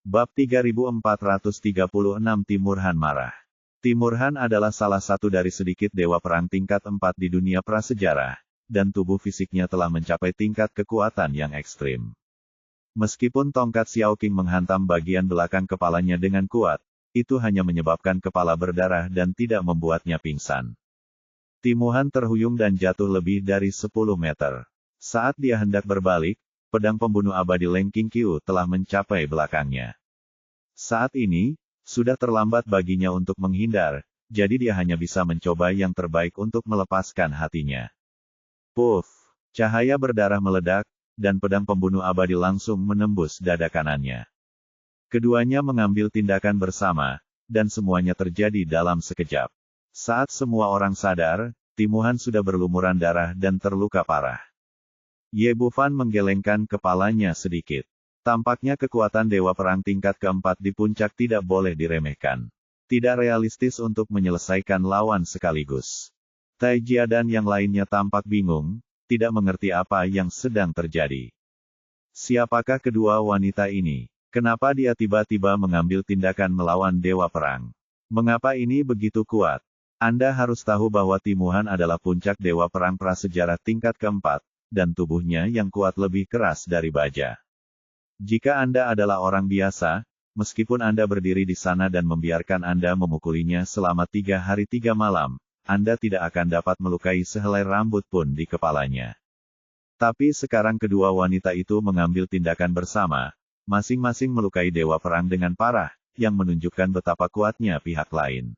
Bab 3436 Timurhan marah. Timurhan adalah salah satu dari sedikit dewa perang tingkat 4 di dunia prasejarah, dan tubuh fisiknya telah mencapai tingkat kekuatan yang ekstrim. Meskipun tongkat Xiao Qing menghantam bagian belakang kepalanya dengan kuat, itu hanya menyebabkan kepala berdarah dan tidak membuatnya pingsan. Timurhan terhuyung dan jatuh lebih dari 10 meter. Saat dia hendak berbalik, pedang pembunuh abadi Leng Qingqiu telah mencapai belakangnya. Saat ini, sudah terlambat baginya untuk menghindar, jadi dia hanya bisa mencoba yang terbaik untuk melepaskan hatinya. Puff! Cahaya berdarah meledak, dan pedang pembunuh abadi langsung menembus dada kanannya. Keduanya mengambil tindakan bersama, dan semuanya terjadi dalam sekejap. Saat semua orang sadar, Timurhan sudah berlumuran darah dan terluka parah. Ye Bufan menggelengkan kepalanya sedikit. Tampaknya kekuatan dewa perang tingkat keempat di puncak tidak boleh diremehkan. Tidak realistis untuk menyelesaikan lawan sekaligus. Tai Jia dan yang lainnya tampak bingung, tidak mengerti apa yang sedang terjadi. Siapakah kedua wanita ini? Kenapa dia tiba-tiba mengambil tindakan melawan dewa perang? Mengapa ini begitu kuat? Anda harus tahu bahwa Timurhan adalah puncak dewa perang prasejarah tingkat keempat, dan tubuhnya yang kuat lebih keras dari baja. Jika Anda adalah orang biasa, meskipun Anda berdiri di sana dan membiarkan Anda memukulinya selama 3 hari 3 malam, Anda tidak akan dapat melukai sehelai rambut pun di kepalanya. Tapi sekarang kedua wanita itu mengambil tindakan bersama, masing-masing melukai dewa perang dengan parah, yang menunjukkan betapa kuatnya pihak lain.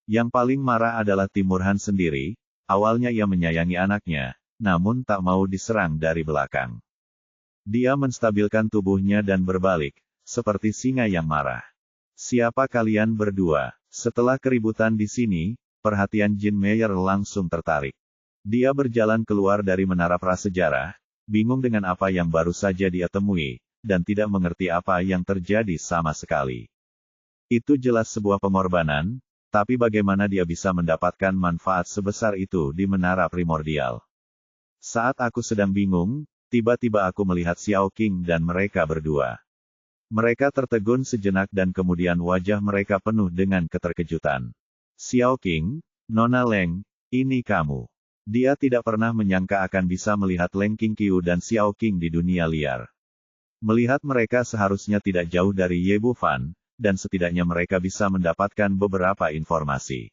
Yang paling marah adalah Timurhan sendiri. Awalnya ia menyayangi anaknya, namun tak mau diserang dari belakang. Dia menstabilkan tubuhnya dan berbalik, seperti singa yang marah. Siapa kalian berdua? Setelah keributan di sini, perhatian Jin Meyer langsung tertarik. Dia berjalan keluar dari menara prasejarah, bingung dengan apa yang baru saja dia temui, dan tidak mengerti apa yang terjadi sama sekali. Itu jelas sebuah pengorbanan, tapi bagaimana dia bisa mendapatkan manfaat sebesar itu di menara primordial? Saat aku sedang bingung, tiba-tiba aku melihat Xiao Qing dan mereka berdua. Mereka tertegun sejenak dan kemudian wajah mereka penuh dengan keterkejutan. Xiao Qing, Nona Leng, ini kamu. Dia tidak pernah menyangka akan bisa melihat Leng Qingqiu dan Xiao Qing di dunia liar. Melihat mereka seharusnya tidak jauh dari Ye Bufan, dan setidaknya mereka bisa mendapatkan beberapa informasi.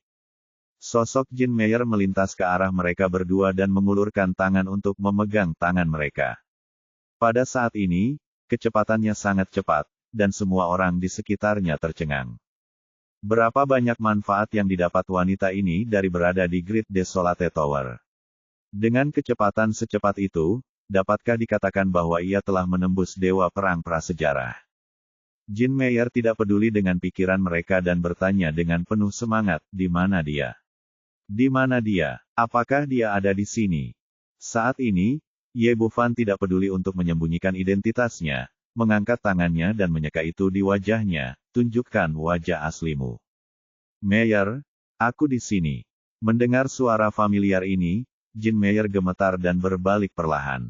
Sosok Jin Meyer melintas ke arah mereka berdua dan mengulurkan tangan untuk memegang tangan mereka. Pada saat ini, kecepatannya sangat cepat, dan semua orang di sekitarnya tercengang. Berapa banyak manfaat yang didapat wanita ini dari berada di Great Desolate Tower? Dengan kecepatan secepat itu, dapatkah dikatakan bahwa ia telah menembus dewa perang prasejarah? Jin Meyer tidak peduli dengan pikiran mereka dan bertanya dengan penuh semangat, di mana dia? Di mana dia? Apakah dia ada di sini? Saat ini, Ye Bufan tidak peduli untuk menyembunyikan identitasnya, mengangkat tangannya dan menyeka itu di wajahnya, tunjukkan wajah aslimu. Meyer, aku di sini. Mendengar suara familiar ini, Jin Meyer gemetar dan berbalik perlahan.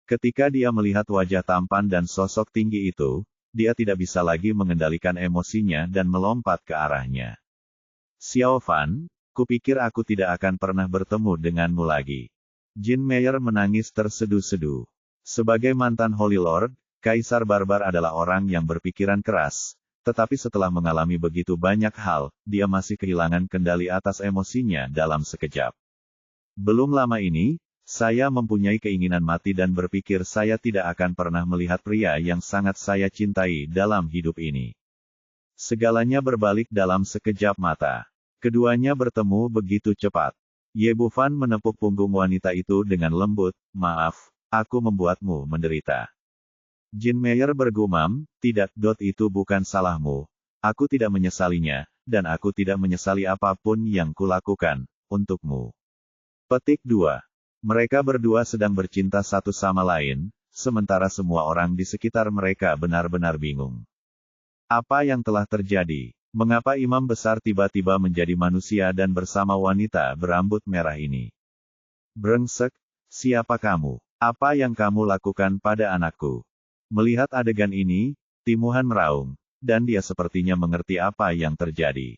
Ketika dia melihat wajah tampan dan sosok tinggi itu, dia tidak bisa lagi mengendalikan emosinya dan melompat ke arahnya. Xiao Fan, kupikir aku tidak akan pernah bertemu denganmu lagi. Jin Meyer menangis terseduh-seduh. Sebagai mantan Holy Lord, Kaisar Barbar adalah orang yang berpikiran keras, tetapi setelah mengalami begitu banyak hal, dia masih kehilangan kendali atas emosinya dalam sekejap. Belum lama ini, saya mempunyai keinginan mati dan berpikir saya tidak akan pernah melihat pria yang sangat saya cintai dalam hidup ini. Segalanya berbalik dalam sekejap mata. Keduanya bertemu begitu cepat. Ye Bufan menepuk punggung wanita itu dengan lembut, maaf, aku membuatmu menderita. Jin Meyer bergumam, tidak, itu bukan salahmu. Aku tidak menyesalinya, dan aku tidak menyesali apapun yang kulakukan, untukmu. Petik 2. Mereka berdua sedang bercinta satu sama lain, sementara semua orang di sekitar mereka benar-benar bingung. Apa yang telah terjadi? Mengapa imam besar tiba-tiba menjadi manusia dan bersama wanita berambut merah ini? Brengsek, siapa kamu? Apa yang kamu lakukan pada anakku? Melihat adegan ini, Timuhan meraung, dan dia sepertinya mengerti apa yang terjadi.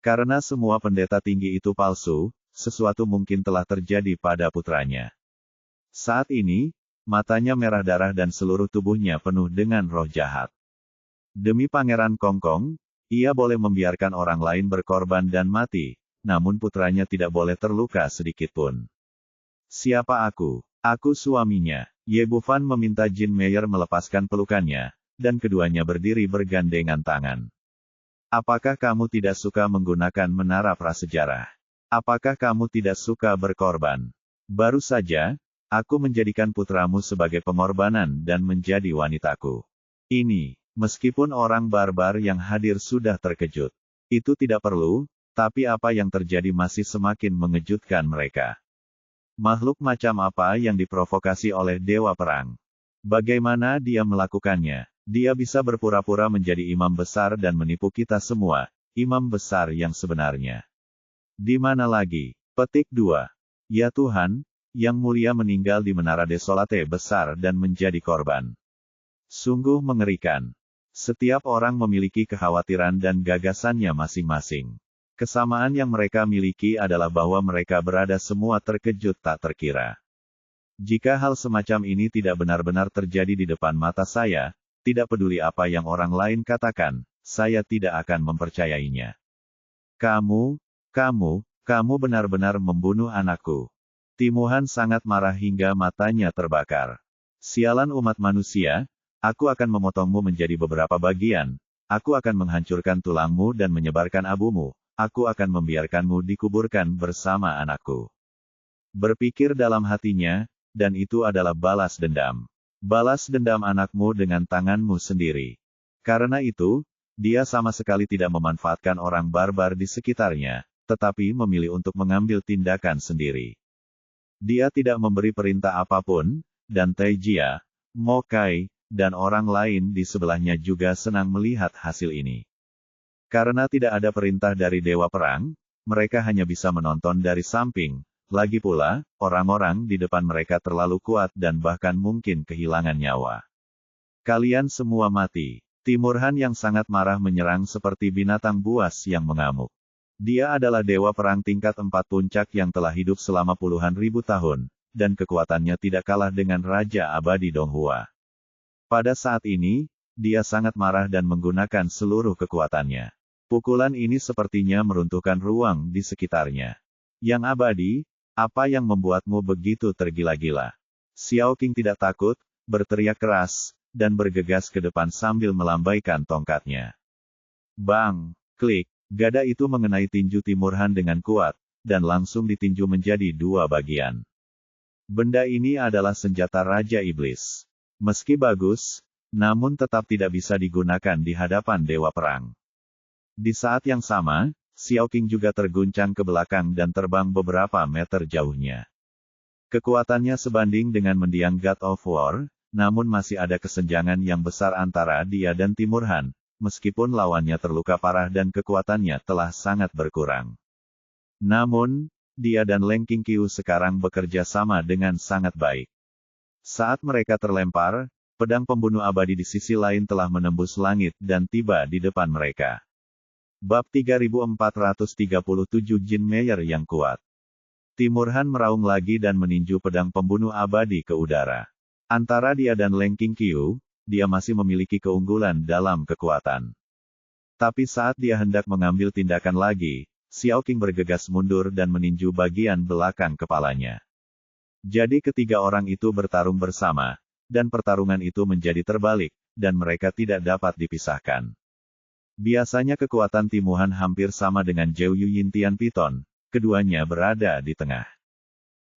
Karena semua pendeta tinggi itu palsu, sesuatu mungkin telah terjadi pada putranya. Saat ini, matanya merah darah dan seluruh tubuhnya penuh dengan roh jahat. Demi Pangeran Kongkong, ia boleh membiarkan orang lain berkorban dan mati, namun putranya tidak boleh terluka sedikitpun. Siapa aku? Aku suaminya. Ye Bufan meminta Jin Meyer melepaskan pelukannya, dan keduanya berdiri bergandengan tangan. Apakah kamu tidak suka menggunakan menara prasejarah? Apakah kamu tidak suka berkorban? Baru saja, aku menjadikan putramu sebagai pengorbanan dan menjadi wanitaku. Ini, meskipun orang barbar yang hadir sudah terkejut. Itu tidak perlu, tapi apa yang terjadi masih semakin mengejutkan mereka. Makhluk macam apa yang diprovokasi oleh Dewa Perang? Bagaimana dia melakukannya? Dia bisa berpura-pura menjadi imam besar dan menipu kita semua, imam besar yang sebenarnya. Di mana lagi? Petik 2. Ya Tuhan, yang mulia meninggal di menara desolate besar dan menjadi korban. Sungguh mengerikan. Setiap orang memiliki kekhawatiran dan gagasannya masing-masing. Kesamaan yang mereka miliki adalah bahwa mereka berada semua terkejut tak terkira. Jika hal semacam ini tidak benar-benar terjadi di depan mata saya, tidak peduli apa yang orang lain katakan, saya tidak akan mempercayainya. Kamu benar-benar membunuh anakku. Timuhan sangat marah hingga matanya terbakar. Sialan umat manusia, aku akan memotongmu menjadi beberapa bagian, aku akan menghancurkan tulangmu dan menyebarkan abumu, aku akan membiarkanmu dikuburkan bersama anakku. Berpikir dalam hatinya, dan itu adalah balas dendam. Balas dendam anakmu dengan tanganmu sendiri. Karena itu, dia sama sekali tidak memanfaatkan orang barbar di sekitarnya, tetapi memilih untuk mengambil tindakan sendiri. Dia tidak memberi perintah apapun, dan Taijia, Mo Kai, dan orang lain di sebelahnya juga senang melihat hasil ini. Karena tidak ada perintah dari Dewa Perang, mereka hanya bisa menonton dari samping. Lagi pula, orang-orang di depan mereka terlalu kuat dan bahkan mungkin kehilangan nyawa. Kalian semua mati. Timurhan yang sangat marah menyerang seperti binatang buas yang mengamuk. Dia adalah dewa perang tingkat 4 puncak yang telah hidup selama puluhan ribu tahun, dan kekuatannya tidak kalah dengan Raja Abadi Donghua. Pada saat ini, dia sangat marah dan menggunakan seluruh kekuatannya. Pukulan ini sepertinya meruntuhkan ruang di sekitarnya. Yang Abadi, apa yang membuatmu begitu tergila-gila? Xiao Qing tidak takut, berteriak keras, dan bergegas ke depan sambil melambaikan tongkatnya. Bang! Klik! Gada itu mengenai tinju Timurhan dengan kuat, dan langsung ditinju menjadi 2 bagian. Benda ini adalah senjata Raja Iblis. Meski bagus, namun tetap tidak bisa digunakan di hadapan Dewa Perang. Di saat yang sama, Xiao Qing juga terguncang ke belakang dan terbang beberapa meter jauhnya. Kekuatannya sebanding dengan mendiang God of War, namun masih ada kesenjangan yang besar antara dia dan Timurhan, meskipun lawannya terluka parah dan kekuatannya telah sangat berkurang. Namun, dia dan Leng Qingqiu sekarang bekerja sama dengan sangat baik. Saat mereka terlempar, pedang pembunuh abadi di sisi lain telah menembus langit dan tiba di depan mereka. Bab 3437 Jin Meyer yang kuat. Timurhan meraung lagi dan meninju pedang pembunuh abadi ke udara. Antara dia dan Leng Qingqiu, dia masih memiliki keunggulan dalam kekuatan. Tapi saat dia hendak mengambil tindakan lagi, Xiao Qing bergegas mundur dan meninju bagian belakang kepalanya. Jadi ketiga orang itu bertarung bersama, dan pertarungan itu menjadi terbalik, dan mereka tidak dapat dipisahkan. Biasanya kekuatan Timuhan hampir sama dengan Zhou Yintian Piton, keduanya berada di tengah.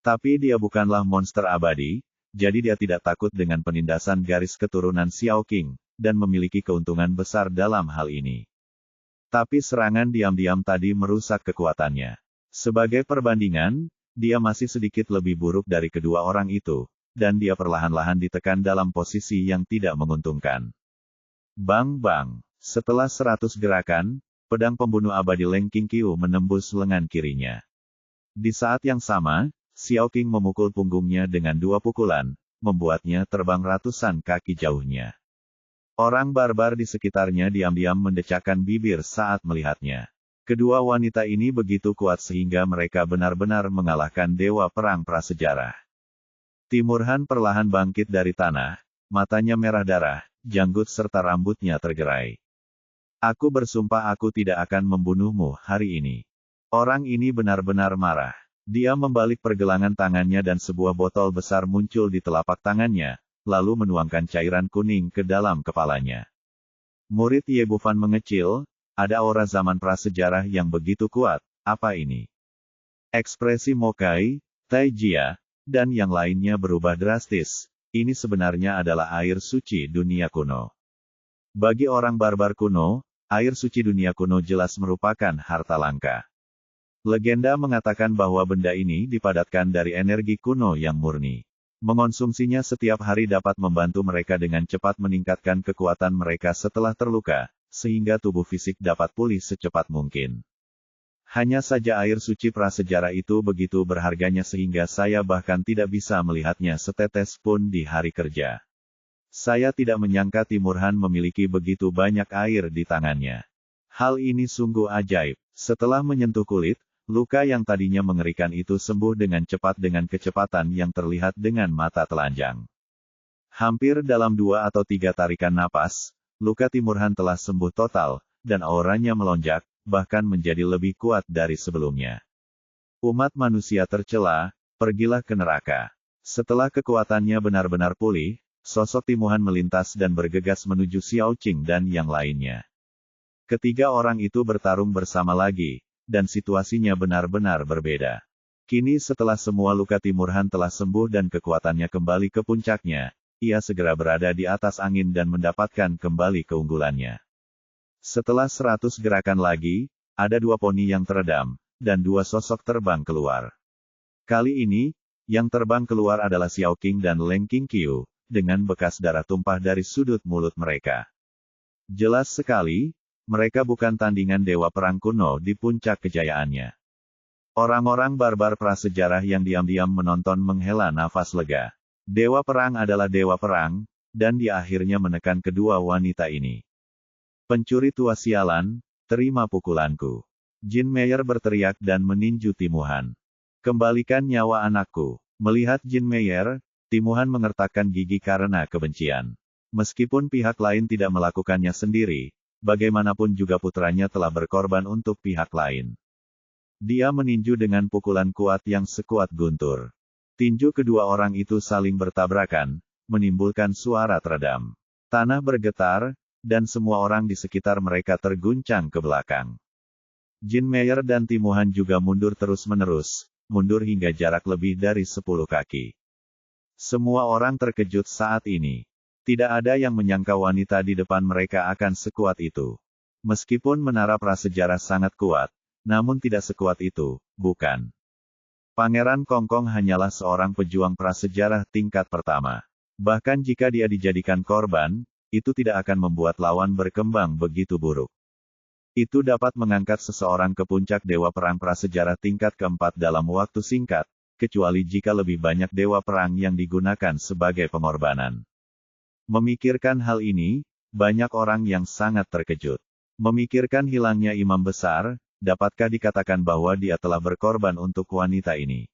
Tapi dia bukanlah monster abadi, jadi dia tidak takut dengan penindasan garis keturunan Xiao Qing, dan memiliki keuntungan besar dalam hal ini. Tapi serangan diam-diam tadi merusak kekuatannya. Sebagai perbandingan, dia masih sedikit lebih buruk dari kedua orang itu, dan dia perlahan-lahan ditekan dalam posisi yang tidak menguntungkan. Bang-bang! Setelah 100 gerakan, pedang pembunuh abadi Leng Qingqiu menembus lengan kirinya. Di saat yang sama, Xiao Qing memukul punggungnya dengan 2 pukulan, membuatnya terbang ratusan kaki jauhnya. Orang barbar di sekitarnya diam-diam mendecakkan bibir saat melihatnya. Kedua wanita ini begitu kuat sehingga mereka benar-benar mengalahkan dewa perang prasejarah. Timurhan perlahan bangkit dari tanah, matanya merah darah, janggut serta rambutnya tergerai. Aku bersumpah aku tidak akan membunuhmu hari ini. Orang ini benar-benar marah. Dia membalik pergelangan tangannya dan sebuah botol besar muncul di telapak tangannya, lalu menuangkan cairan kuning ke dalam kepalanya. Murid Ye Bufan mengecil, ada aura zaman prasejarah yang begitu kuat, apa ini? Ekspresi Mokai, Tai Jia, dan yang lainnya berubah drastis. Ini sebenarnya adalah air suci dunia kuno. Bagi orang barbar kuno, air suci dunia kuno jelas merupakan harta langka. Legenda mengatakan bahwa benda ini dipadatkan dari energi kuno yang murni. Mengonsumsinya setiap hari dapat membantu mereka dengan cepat meningkatkan kekuatan mereka setelah terluka, sehingga tubuh fisik dapat pulih secepat mungkin. Hanya saja air suci prasejarah itu begitu berharganya sehingga saya bahkan tidak bisa melihatnya setetes pun di hari kerja. Saya tidak menyangka Timurhan memiliki begitu banyak air di tangannya. Hal ini sungguh ajaib. Setelah menyentuh kulit, luka yang tadinya mengerikan itu sembuh dengan cepat dengan kecepatan yang terlihat dengan mata telanjang. Hampir dalam 2 atau 3 tarikan napas, luka Timurhan telah sembuh total, dan auranya melonjak, bahkan menjadi lebih kuat dari sebelumnya. Umat manusia tercela, pergilah ke neraka. Setelah kekuatannya benar-benar pulih, sosok Timurhan melintas dan bergegas menuju Xiao Qing dan yang lainnya. Ketiga orang itu bertarung bersama lagi, dan situasinya benar-benar berbeda. Kini setelah semua luka Timurhan telah sembuh dan kekuatannya kembali ke puncaknya, ia segera berada di atas angin dan mendapatkan kembali keunggulannya. Setelah 100 gerakan lagi, ada 2 poni yang teredam, dan 2 sosok terbang keluar. Kali ini, yang terbang keluar adalah Xiao Qing dan Leng Qingqiu, dengan bekas darah tumpah dari sudut mulut mereka. Jelas sekali, mereka bukan tandingan dewa perang kuno di puncak kejayaannya. Orang-orang barbar prasejarah yang diam-diam menonton menghela nafas lega. Dewa perang adalah dewa perang, dan dia akhirnya menekan kedua wanita ini. Pencuri tua sialan, terima pukulanku. Jin Meyer berteriak dan meninju Timurhan. Kembalikan nyawa anakku. Melihat Jin Meyer, Timurhan mengertakkan gigi karena kebencian. Meskipun pihak lain tidak melakukannya sendiri, bagaimanapun juga putranya telah berkorban untuk pihak lain. Dia meninju dengan pukulan kuat yang sekuat guntur. Tinju kedua orang itu saling bertabrakan, menimbulkan suara teredam. Tanah bergetar, dan semua orang di sekitar mereka terguncang ke belakang. Jin Meyer dan Timurhan juga mundur terus-menerus, mundur hingga jarak lebih dari 10 kaki. Semua orang terkejut saat ini. Tidak ada yang menyangka wanita di depan mereka akan sekuat itu. Meskipun menara prasejarah sangat kuat, namun tidak sekuat itu, bukan? Pangeran Kongkong hanyalah seorang pejuang prasejarah tingkat pertama. Bahkan jika dia dijadikan korban, itu tidak akan membuat lawan berkembang begitu buruk. Itu dapat mengangkat seseorang ke puncak dewa perang prasejarah tingkat keempat dalam waktu singkat, kecuali jika lebih banyak dewa perang yang digunakan sebagai pengorbanan. Memikirkan hal ini, banyak orang yang sangat terkejut. Memikirkan hilangnya imam besar, dapatkah dikatakan bahwa dia telah berkorban untuk wanita ini?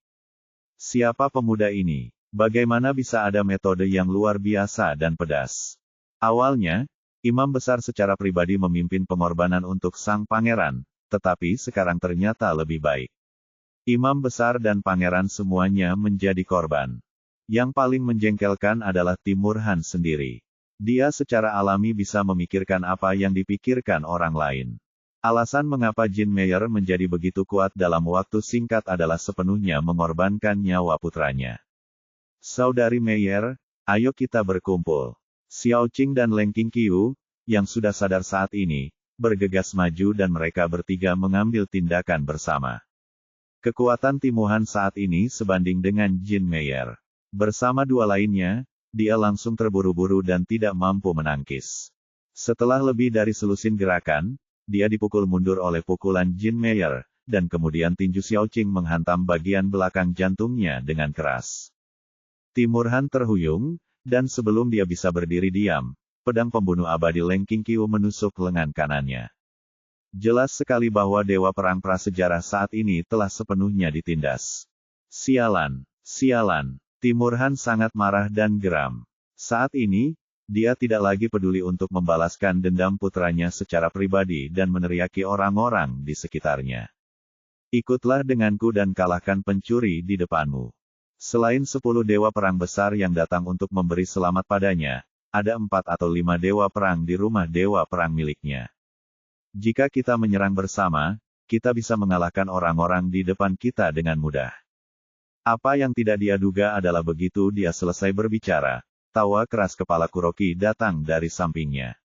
Siapa pemuda ini? Bagaimana bisa ada metode yang luar biasa dan pedas? Awalnya, imam besar secara pribadi memimpin pengorbanan untuk sang pangeran, tetapi sekarang ternyata lebih baik. Imam besar dan pangeran semuanya menjadi korban. Yang paling menjengkelkan adalah Timurhan sendiri. Dia secara alami bisa memikirkan apa yang dipikirkan orang lain. Alasan mengapa Jin Meyer menjadi begitu kuat dalam waktu singkat adalah sepenuhnya mengorbankan nyawa putranya. Saudari Meyer, ayo kita berkumpul. Xiao Qing dan Leng Qingqiu, yang sudah sadar saat ini, bergegas maju dan mereka bertiga mengambil tindakan bersama. Kekuatan Timurhan saat ini sebanding dengan Jin Meyer. Bersama 2 lainnya, dia langsung terburu-buru dan tidak mampu menangkis. Setelah lebih dari selusin gerakan, dia dipukul mundur oleh pukulan Jin Meyer, dan kemudian tinju Xiao Qing menghantam bagian belakang jantungnya dengan keras. Timurhan terhuyung, dan sebelum dia bisa berdiri diam, pedang pembunuh abadi Leng Qingqiu menusuk lengan kanannya. Jelas sekali bahwa dewa perang prasejarah saat ini telah sepenuhnya ditindas. Sialan, sialan. Timur Han sangat marah dan geram. Saat ini, dia tidak lagi peduli untuk membalaskan dendam putranya secara pribadi dan meneriaki orang-orang di sekitarnya. Ikutlah denganku dan kalahkan pencuri di depanmu. Selain 10 dewa perang besar yang datang untuk memberi selamat padanya, ada 4 atau 5 dewa perang di rumah dewa perang miliknya. Jika kita menyerang bersama, kita bisa mengalahkan orang-orang di depan kita dengan mudah. Apa yang tidak dia duga adalah begitu dia selesai berbicara, tawa keras kepala Kuroki datang dari sampingnya.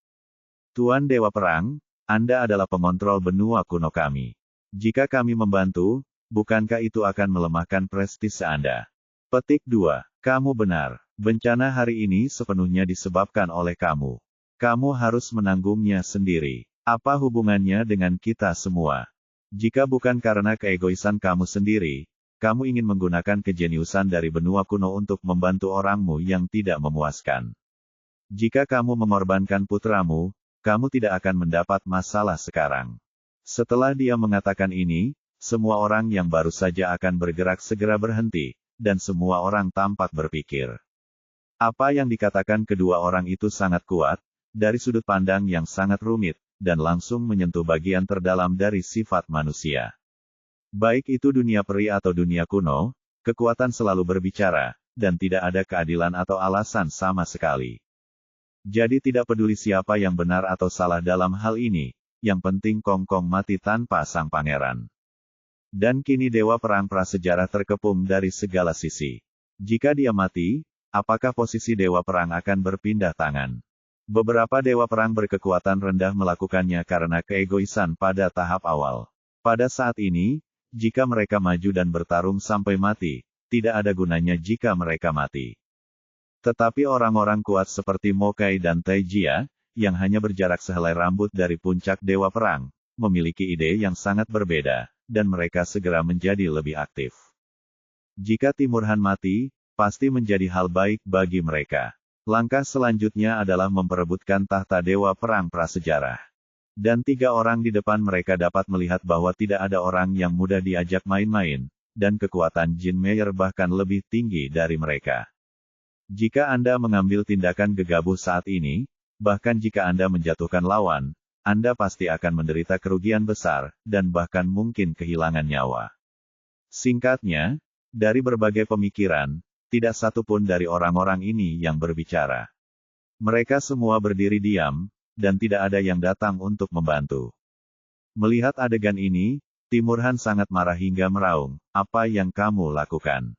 Tuan Dewa Perang, Anda adalah pengontrol benua kuno kami. Jika kami membantu, bukankah itu akan melemahkan prestise Anda? Petik 2. Kamu benar. Bencana hari ini sepenuhnya disebabkan oleh kamu. Kamu harus menanggungnya sendiri. Apa hubungannya dengan kita semua? Jika bukan karena keegoisan kamu sendiri, kamu ingin menggunakan kejeniusan dari benua kuno untuk membantu orangmu yang tidak memuaskan. Jika kamu mengorbankan putramu, kamu tidak akan mendapat masalah sekarang. Setelah dia mengatakan ini, semua orang yang baru saja akan bergerak segera berhenti, dan semua orang tampak berpikir. Apa yang dikatakan kedua orang itu sangat kuat, dari sudut pandang yang sangat rumit, dan langsung menyentuh bagian terdalam dari sifat manusia. Baik itu dunia peri atau dunia kuno, kekuatan selalu berbicara, dan tidak ada keadilan atau alasan sama sekali. Jadi tidak peduli siapa yang benar atau salah dalam hal ini, yang penting Kong Kong mati tanpa sang pangeran. Dan kini dewa perang prasejarah terkepung dari segala sisi. Jika dia mati, apakah posisi dewa perang akan berpindah tangan? Beberapa dewa perang berkekuatan rendah melakukannya karena keegoisan pada tahap awal. Pada saat ini, jika mereka maju dan bertarung sampai mati, tidak ada gunanya jika mereka mati. Tetapi orang-orang kuat seperti Mokai dan Taijia, yang hanya berjarak sehelai rambut dari puncak dewa perang, memiliki ide yang sangat berbeda, dan mereka segera menjadi lebih aktif. Jika Timur Han mati, pasti menjadi hal baik bagi mereka. Langkah selanjutnya adalah memperebutkan tahta dewa perang prasejarah. Dan 3 orang di depan mereka dapat melihat bahwa tidak ada orang yang mudah diajak main-main, dan kekuatan Jin Meyer bahkan lebih tinggi dari mereka. Jika Anda mengambil tindakan gegabah saat ini, bahkan jika Anda menjatuhkan lawan, Anda pasti akan menderita kerugian besar, dan bahkan mungkin kehilangan nyawa. Singkatnya, dari berbagai pemikiran, tidak satu pun dari orang-orang ini yang berbicara. Mereka semua berdiri diam, dan tidak ada yang datang untuk membantu. Melihat adegan ini, Timur Han sangat marah hingga meraung, "Apa yang kamu lakukan?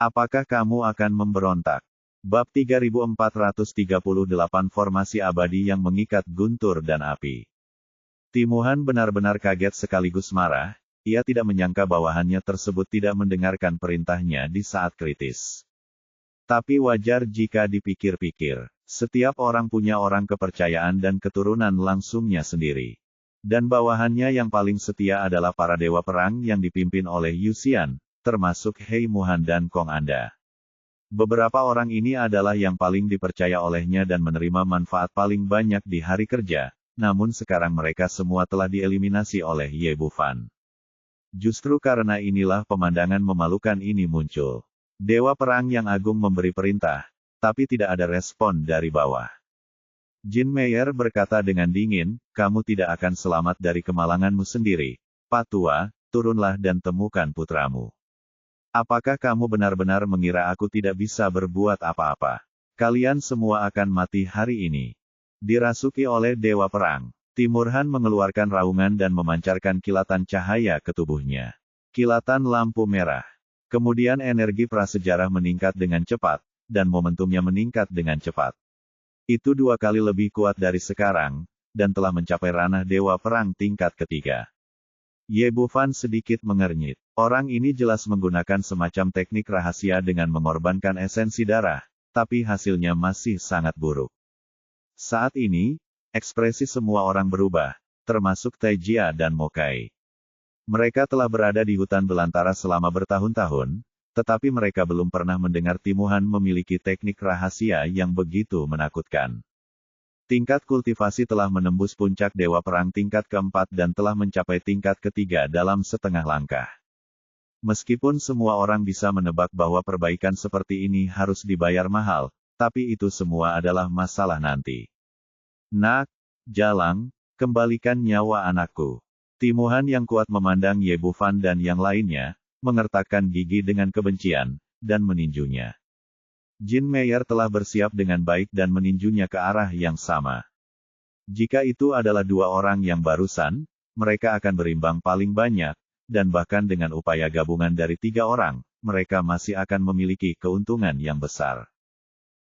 Apakah kamu akan memberontak?" Bab 3438 Formasi Abadi yang Mengikat Guntur dan Api. Timur Han benar-benar kaget sekaligus marah. Ia tidak menyangka bawahannya tersebut tidak mendengarkan perintahnya di saat kritis. Tapi wajar jika dipikir-pikir. Setiap orang punya orang kepercayaan dan keturunan langsungnya sendiri. Dan bawahannya yang paling setia adalah para dewa perang yang dipimpin oleh Yuxian, termasuk Hei Muhan dan Kong Anda. Beberapa orang ini adalah yang paling dipercaya olehnya dan menerima manfaat paling banyak di hari kerja, namun sekarang mereka semua telah dieliminasi oleh Ye Bufan. Justru karena inilah pemandangan memalukan ini muncul. Dewa perang yang agung memberi perintah, tapi tidak ada respon dari bawah. Jin Meyer berkata dengan dingin, "Kamu tidak akan selamat dari kemalanganmu sendiri. Patua, turunlah dan temukan putramu." Apakah kamu benar-benar mengira aku tidak bisa berbuat apa-apa? Kalian semua akan mati hari ini. Dirasuki oleh dewa perang. Timur Han mengeluarkan raungan dan memancarkan kilatan cahaya ke tubuhnya. Kilatan lampu merah. Kemudian energi prasejarah meningkat dengan cepat, dan momentumnya meningkat dengan cepat. Itu 2 kali lebih kuat dari sekarang, dan telah mencapai ranah dewa perang tingkat ketiga. Ye Bufan sedikit mengernyit. Orang ini jelas menggunakan semacam teknik rahasia dengan mengorbankan esensi darah, tapi hasilnya masih sangat buruk. Saat ini, ekspresi semua orang berubah, termasuk Taijia dan Mokai. Mereka telah berada di hutan belantara selama bertahun-tahun, tetapi mereka belum pernah mendengar Timur Han memiliki teknik rahasia yang begitu menakutkan. Tingkat kultivasi telah menembus puncak Dewa Perang tingkat keempat dan telah mencapai tingkat ketiga dalam setengah langkah. Meskipun semua orang bisa menebak bahwa perbaikan seperti ini harus dibayar mahal, tapi itu semua adalah masalah nanti. Nak, Jalang, kembalikan nyawa anakku. Timuhan yang kuat memandang Ye Bufan dan yang lainnya, mengertakkan gigi dengan kebencian, dan meninjunya. Jin Meyer telah bersiap dengan baik dan meninjunya ke arah yang sama. Jika itu adalah dua orang yang barusan, mereka akan berimbang paling banyak, dan bahkan dengan upaya gabungan dari 3 orang, mereka masih akan memiliki keuntungan yang besar.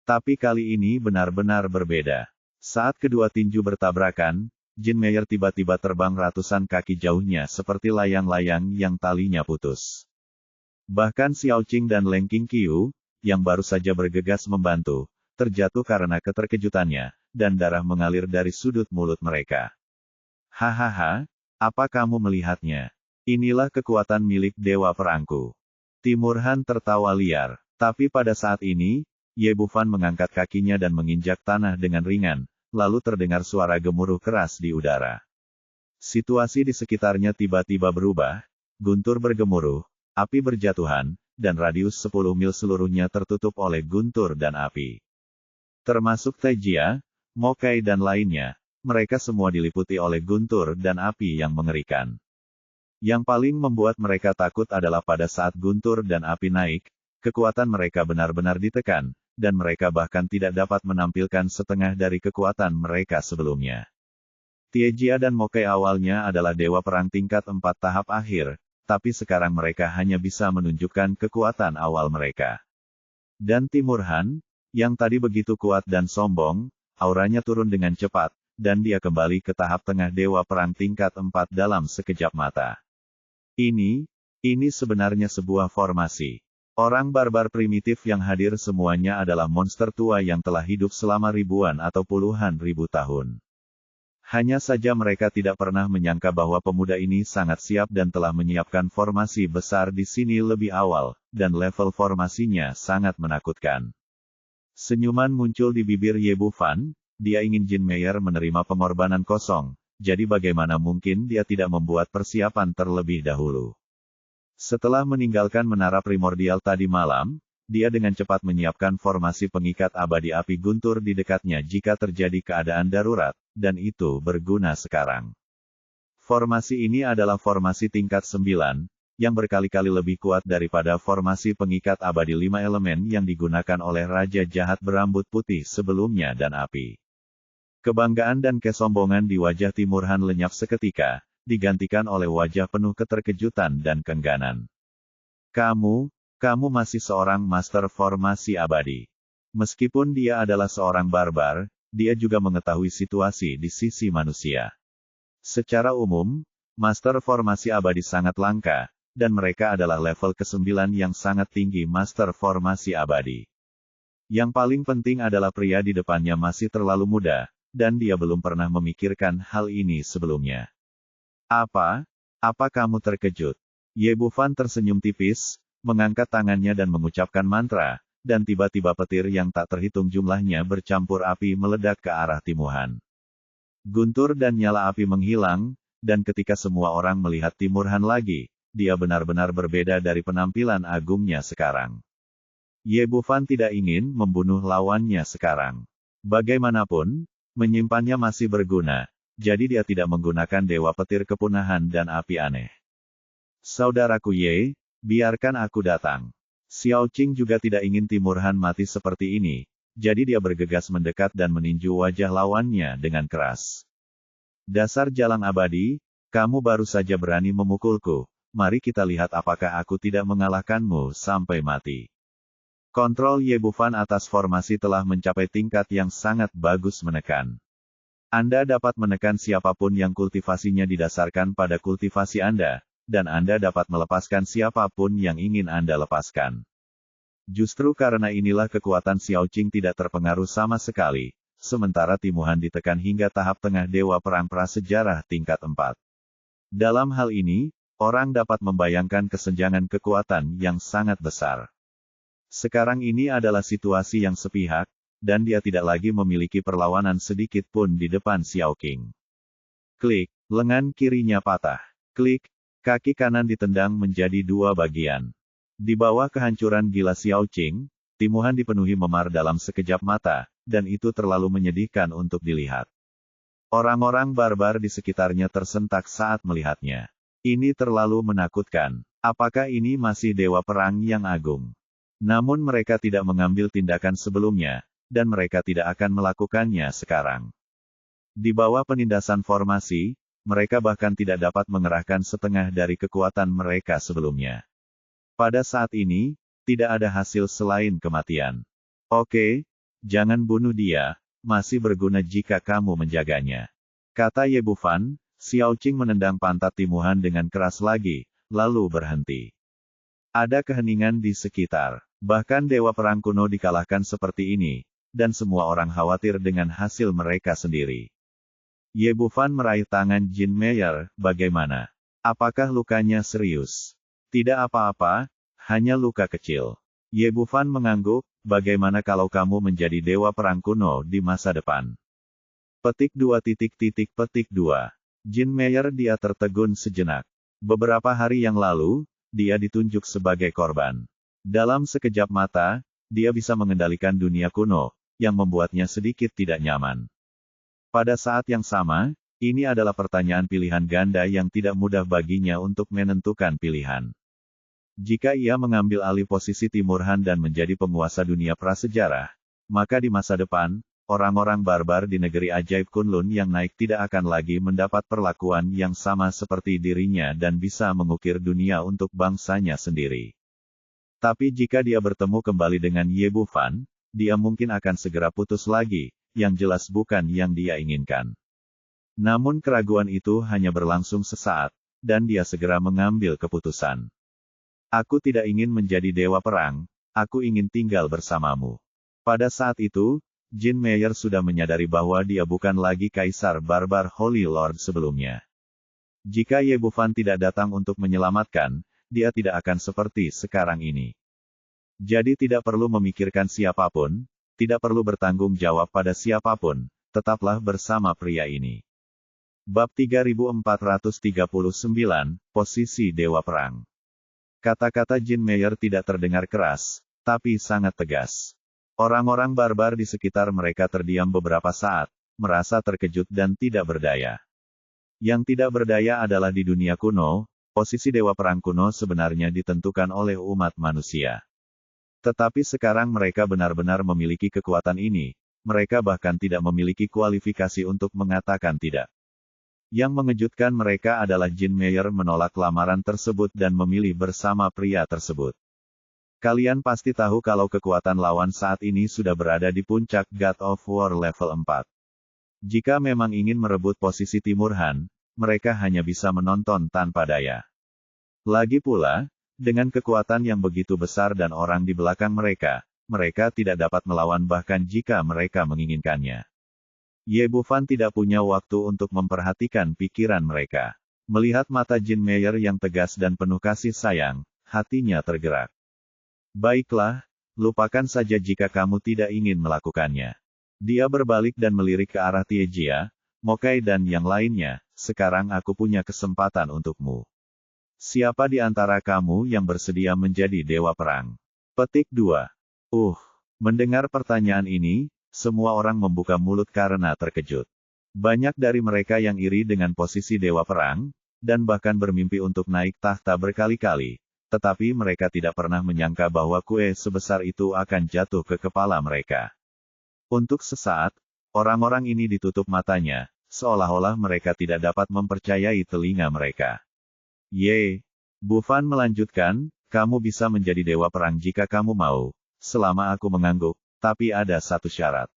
Tapi kali ini benar-benar berbeda. Saat kedua tinju bertabrakan, Jin Meyer tiba-tiba terbang ratusan kaki jauhnya seperti layang-layang yang talinya putus. Bahkan Xiao Qing dan Leng Qingqiu, yang baru saja bergegas membantu, terjatuh karena keterkejutannya, dan darah mengalir dari sudut mulut mereka. Hahaha, apa kamu melihatnya? Inilah kekuatan milik Dewa Perangku. Timur Han tertawa liar, tapi pada saat ini, Ye Bufan mengangkat kakinya dan menginjak tanah dengan ringan, lalu terdengar suara gemuruh keras di udara. Situasi di sekitarnya tiba-tiba berubah, guntur bergemuruh, api berjatuhan, dan radius 10 mil seluruhnya tertutup oleh guntur dan api. Termasuk Taijia, Mokai dan lainnya, mereka semua diliputi oleh guntur dan api yang mengerikan. Yang paling membuat mereka takut adalah pada saat guntur dan api naik, kekuatan mereka benar-benar ditekan, dan mereka bahkan tidak dapat menampilkan setengah dari kekuatan mereka sebelumnya. Taijia dan Mokai awalnya adalah dewa perang tingkat 4 tahap akhir, tapi sekarang mereka hanya bisa menunjukkan kekuatan awal mereka. Dan Timur Han, yang tadi begitu kuat dan sombong, auranya turun dengan cepat, dan dia kembali ke tahap tengah dewa perang tingkat 4 dalam sekejap mata. Ini sebenarnya sebuah formasi. Orang barbar primitif yang hadir semuanya adalah monster tua yang telah hidup selama ribuan atau puluhan ribu tahun. Hanya saja mereka tidak pernah menyangka bahwa pemuda ini sangat siap dan telah menyiapkan formasi besar di sini lebih awal, dan level formasinya sangat menakutkan. Senyuman muncul di bibir Ye Bufan, dia ingin Jin Meyer menerima pengorbanan kosong, jadi bagaimana mungkin dia tidak membuat persiapan terlebih dahulu. Setelah meninggalkan menara primordial tadi malam, dia dengan cepat menyiapkan formasi pengikat abadi api guntur di dekatnya jika terjadi keadaan darurat, dan itu berguna sekarang. Formasi ini adalah formasi tingkat 9, yang berkali-kali lebih kuat daripada formasi pengikat abadi 5 elemen yang digunakan oleh Raja Jahat berambut putih sebelumnya dan api. Kebanggaan dan kesombongan di wajah Timur Han lenyap seketika, digantikan oleh wajah penuh keterkejutan dan keengganan. Kamu masih seorang master formasi abadi. Meskipun dia adalah seorang barbar, dia juga mengetahui situasi di sisi manusia. Secara umum, master formasi abadi sangat langka, dan mereka adalah level ke-9 yang sangat tinggi master formasi abadi. Yang paling penting adalah pria di depannya masih terlalu muda, dan dia belum pernah memikirkan hal ini sebelumnya. Apa kamu terkejut? Ye Bufan tersenyum tipis, mengangkat tangannya dan mengucapkan mantra, dan tiba-tiba petir yang tak terhitung jumlahnya bercampur api meledak ke arah Timuhan. Guntur dan nyala api menghilang, dan ketika semua orang melihat Timur Han lagi, dia benar-benar berbeda dari penampilan agungnya sekarang. Ye Bufan tidak ingin membunuh lawannya sekarang. Bagaimanapun, menyimpannya masih berguna, jadi dia tidak menggunakan dewa petir kepunahan dan api aneh. Saudaraku Ye, biarkan aku datang. Xiao Qing juga tidak ingin Timur Han mati seperti ini, jadi dia bergegas mendekat dan meninju wajah lawannya dengan keras. Dasar jalang abadi, kamu baru saja berani memukulku, mari kita lihat apakah aku tidak mengalahkanmu sampai mati. Kontrol Ye Bufan atas formasi telah mencapai tingkat yang sangat bagus menekan. Anda dapat menekan siapapun yang kultivasinya didasarkan pada kultivasi Anda, dan Anda dapat melepaskan siapapun yang ingin Anda lepaskan. Justru karena inilah kekuatan Xiao Qing tidak terpengaruh sama sekali, sementara Timuhan ditekan hingga tahap tengah dewa perang prasejarah tingkat 4. Dalam hal ini, orang dapat membayangkan kesenjangan kekuatan yang sangat besar. Sekarang ini adalah situasi yang sepihak, dan dia tidak lagi memiliki perlawanan sedikit pun di depan Xiao Qing. Klik, lengan kirinya patah. Klik, kaki kanan ditendang menjadi dua bagian. Di bawah kehancuran gila Xiao Qing, Timuhan dipenuhi memar dalam sekejap mata, dan itu terlalu menyedihkan untuk dilihat. Orang-orang barbar di sekitarnya tersentak saat melihatnya. Ini terlalu menakutkan. Apakah ini masih dewa perang yang agung? Namun mereka tidak mengambil tindakan sebelumnya, dan mereka tidak akan melakukannya sekarang. Di bawah penindasan formasi, mereka bahkan tidak dapat mengerahkan setengah dari kekuatan mereka sebelumnya. Pada saat ini, tidak ada hasil selain kematian. Oke, jangan bunuh dia, masih berguna jika kamu menjaganya. Kata Ye Bufan, Xiao Qing menendang pantat Timuhan dengan keras lagi, lalu berhenti. Ada keheningan di sekitar. Bahkan dewa perang kuno dikalahkan seperti ini, dan semua orang khawatir dengan hasil mereka sendiri. Ye Bufan meraih tangan Jin Meyer, bagaimana? Apakah lukanya serius? Tidak apa-apa, hanya luka kecil. Ye Bufan mengangguk, bagaimana kalau kamu menjadi dewa perang kuno di masa depan? Petik 2. Jin Meyer dia tertegun sejenak. Beberapa hari yang lalu, dia ditunjuk sebagai korban. Dalam sekejap mata, dia bisa mengendalikan dunia kuno, yang membuatnya sedikit tidak nyaman. Pada saat yang sama, ini adalah pertanyaan pilihan ganda yang tidak mudah baginya untuk menentukan pilihan. Jika ia mengambil alih posisi Timurhan dan menjadi penguasa dunia prasejarah, maka di masa depan, orang-orang barbar di negeri ajaib Kunlun yang naik tidak akan lagi mendapat perlakuan yang sama seperti dirinya dan bisa mengukir dunia untuk bangsanya sendiri. Tapi jika dia bertemu kembali dengan Ye Bufan, dia mungkin akan segera putus lagi, yang jelas bukan yang dia inginkan. Namun keraguan itu hanya berlangsung sesaat, dan dia segera mengambil keputusan. Aku tidak ingin menjadi dewa perang, aku ingin tinggal bersamamu. Pada saat itu, Jin Meyer sudah menyadari bahwa dia bukan lagi kaisar barbar Holy Lord sebelumnya. Jika Ye Bufan tidak datang untuk menyelamatkan, dia tidak akan seperti sekarang ini. Jadi tidak perlu memikirkan siapapun, tidak perlu bertanggung jawab pada siapapun, tetaplah bersama pria ini. Bab 3439, Posisi Dewa Perang. Kata-kata Jin Meyer tidak terdengar keras, tapi sangat tegas. Orang-orang barbar di sekitar mereka terdiam beberapa saat, merasa terkejut dan tidak berdaya. Yang tidak berdaya adalah di dunia kuno, posisi dewa perang kuno sebenarnya ditentukan oleh umat manusia. Tetapi sekarang mereka benar-benar memiliki kekuatan ini, mereka bahkan tidak memiliki kualifikasi untuk mengatakan tidak. Yang mengejutkan mereka adalah Jin Meyer menolak lamaran tersebut dan memilih bersama pria tersebut. Kalian pasti tahu kalau kekuatan lawan saat ini sudah berada di puncak God of War level 4. Jika memang ingin merebut posisi Timurhan, mereka hanya bisa menonton tanpa daya. Lagi pula, dengan kekuatan yang begitu besar dan orang di belakang mereka, mereka tidak dapat melawan bahkan jika mereka menginginkannya. Ye Bufan tidak punya waktu untuk memperhatikan pikiran mereka. Melihat mata Jin Meyer yang tegas dan penuh kasih sayang, hatinya tergerak. Baiklah, lupakan saja jika kamu tidak ingin melakukannya. Dia berbalik dan melirik ke arah Tiejia, Mokai dan yang lainnya, sekarang aku punya kesempatan untukmu. Siapa di antara kamu yang bersedia menjadi dewa perang? Petik 2. Mendengar pertanyaan ini, semua orang membuka mulut karena terkejut. Banyak dari mereka yang iri dengan posisi dewa perang, dan bahkan bermimpi untuk naik tahta berkali-kali, tetapi mereka tidak pernah menyangka bahwa kue sebesar itu akan jatuh ke kepala mereka. Untuk sesaat, orang-orang ini ditutup matanya, seolah-olah mereka tidak dapat mempercayai telinga mereka. Ye Bufan melanjutkan, kamu bisa menjadi dewa perang jika kamu mau, selama aku mengangguk. Tapi ada satu syarat.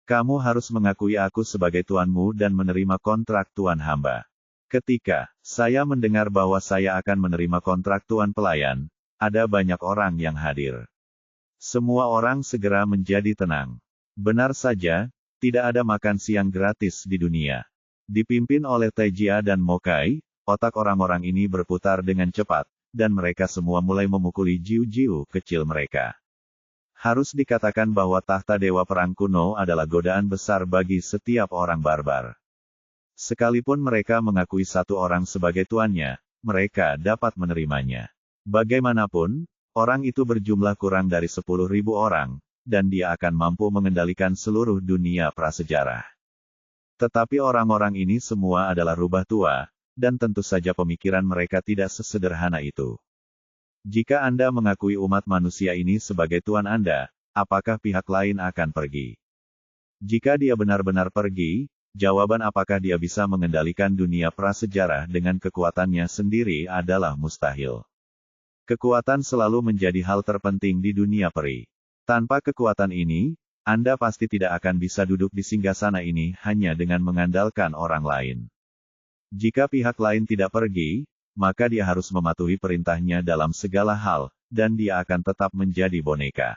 Kamu harus mengakui aku sebagai tuanmu dan menerima kontrak tuan hamba. Ketika saya mendengar bahwa saya akan menerima kontrak tuan pelayan, ada banyak orang yang hadir. Semua orang segera menjadi tenang. Benar saja, tidak ada makan siang gratis di dunia. Dipimpin oleh Taijia dan Mokai, otak orang-orang ini berputar dengan cepat, dan mereka semua mulai memukuli jiu-jiu kecil mereka. Harus dikatakan bahwa tahta Dewa Perang kuno adalah godaan besar bagi setiap orang barbar. Sekalipun mereka mengakui satu orang sebagai tuannya, mereka dapat menerimanya. Bagaimanapun, orang itu berjumlah kurang dari 10.000 orang, dan dia akan mampu mengendalikan seluruh dunia prasejarah. Tetapi orang-orang ini semua adalah rubah tua, dan tentu saja pemikiran mereka tidak sesederhana itu. Jika Anda mengakui umat manusia ini sebagai tuan Anda, apakah pihak lain akan pergi? Jika dia benar-benar pergi, jawaban apakah dia bisa mengendalikan dunia prasejarah dengan kekuatannya sendiri adalah mustahil. Kekuatan selalu menjadi hal terpenting di dunia peri. Tanpa kekuatan ini, Anda pasti tidak akan bisa duduk di singgasana ini hanya dengan mengandalkan orang lain. Jika pihak lain tidak pergi, maka dia harus mematuhi perintahnya dalam segala hal, dan dia akan tetap menjadi boneka.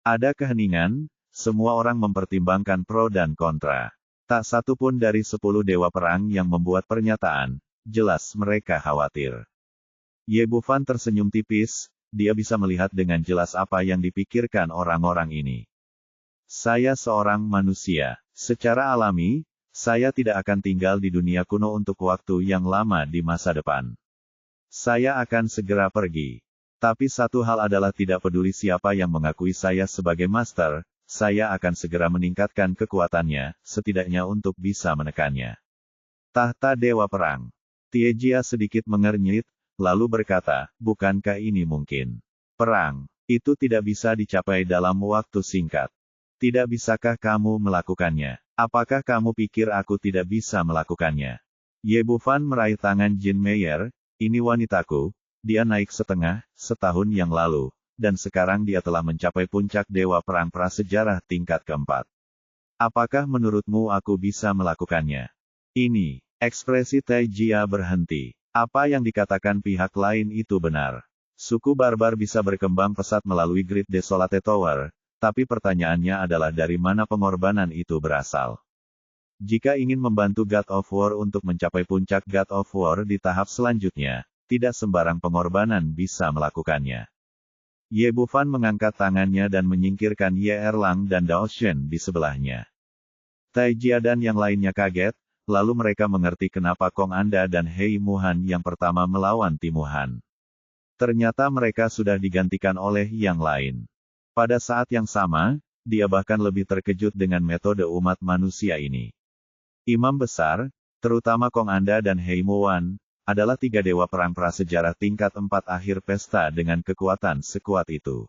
Ada keheningan, semua orang mempertimbangkan pro dan kontra. Tak satu pun dari 10 dewa perang yang membuat pernyataan, jelas mereka khawatir. Ye Bufan tersenyum tipis, dia bisa melihat dengan jelas apa yang dipikirkan orang-orang ini. Saya seorang manusia, secara alami, saya tidak akan tinggal di dunia kuno untuk waktu yang lama di masa depan. Saya akan segera pergi. Tapi satu hal adalah tidak peduli siapa yang mengakui saya sebagai master, saya akan segera meningkatkan kekuatannya, setidaknya untuk bisa menekannya. Tahta Dewa Perang. Tiejia sedikit mengernyit, lalu berkata, bukankah ini mungkin? Perang, itu tidak bisa dicapai dalam waktu singkat. Tidak bisakah kamu melakukannya? Apakah kamu pikir aku tidak bisa melakukannya? Ye Bufan meraih tangan Jin Meyer, ini wanitaku, dia naik setahun yang lalu, dan sekarang dia telah mencapai puncak Dewa Perang prasejarah tingkat keempat. Apakah menurutmu aku bisa melakukannya? Ini, ekspresi Taijia berhenti. Apa yang dikatakan pihak lain itu benar. Suku barbar bisa berkembang pesat melalui Great Desolate Tower, tapi pertanyaannya adalah dari mana pengorbanan itu berasal. Jika ingin membantu God of War untuk mencapai puncak God of War di tahap selanjutnya, tidak sembarang pengorbanan bisa melakukannya. Ye Bufan mengangkat tangannya dan menyingkirkan Ye Erlang dan Dao Shen di sebelahnya. Taijia dan yang lainnya kaget, lalu mereka mengerti kenapa Kong Anda dan Hei Muhan yang pertama melawan Timuhan. Ternyata mereka sudah digantikan oleh yang lain. Pada saat yang sama, dia bahkan lebih terkejut dengan metode umat manusia ini. Imam besar, terutama Kong Anda dan Hei Muhan, adalah 3 dewa perang prasejarah tingkat 4 akhir pesta dengan kekuatan sekuat itu.